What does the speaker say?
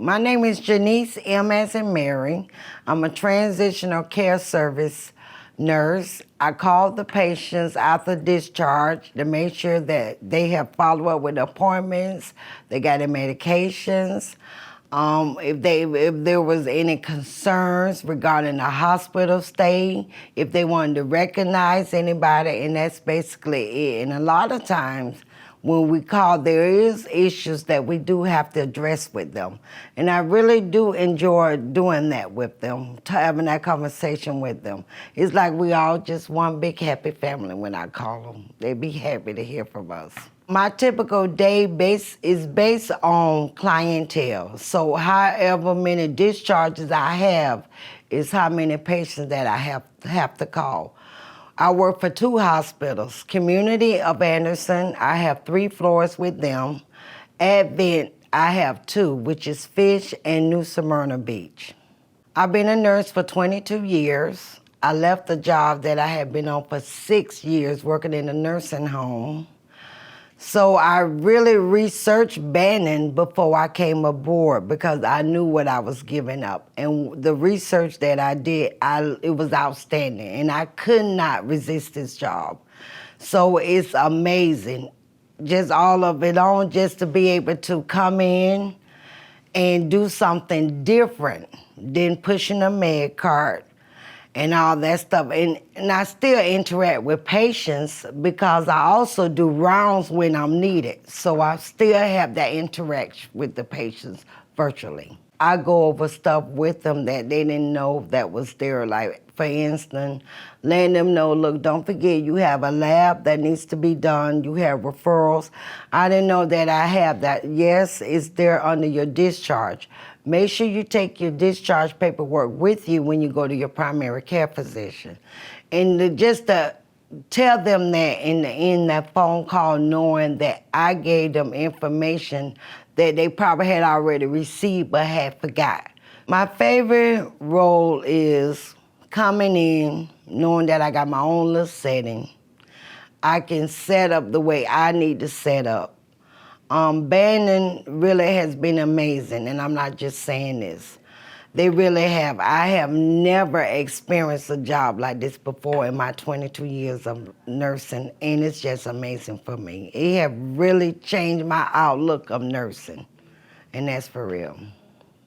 My name is Jenise, M as in Mary. I'm a transitional care service nurse. I call the patients after discharge to make sure that they have follow-up with appointments, they got their medications. If there was any concerns regarding the hospital stay, if they wanted to recognize anybody, and that's basically it. And a lot of times when we call, there is issues that we do have to address with them. And I really do enjoy doing that with them, having that conversation with them. It's like we all just one big happy family when I call them. They be happy to hear from us. My typical day is based on clientele. So however many discharges I have is how many patients that I have to call. I work for 2 hospitals. Community of Anderson, I have 3 floors with them. Advent, I have 2, which is Fish and New Smyrna Beach. I've been a nurse for 22 years. I left the job that I had been on for 6 years working in a nursing home. So I really researched Banyan before I came aboard because I knew what I was giving up. And the research that I did, it was outstanding. And I could not resist this job. So it's amazing, just all of it on, just to be able to come in and do something different than pushing a med cart and all that stuff. And I still interact with patients because I also do rounds when I'm needed. So I still have that interaction with the patients virtually. I go over stuff with them that they didn't know that was there. Like, for instance, letting them know, look, don't forget you have a lab that needs to be done. You have referrals. I didn't know that I have that. Yes, it's there under your discharge. Make sure you take your discharge paperwork with you when you go to your primary care physician. And just to tell them that in that phone call, knowing that I gave them information that they probably had already received but had forgot. My favorite role is coming in, knowing that I got my own little setting. I can set up the way I need to set up. Banyan really has been amazing, and I'm not just saying this. They really have. I have never experienced a job like this before in my 22 years of nursing, and it's just amazing for me. It has really changed my outlook of nursing, and that's for real.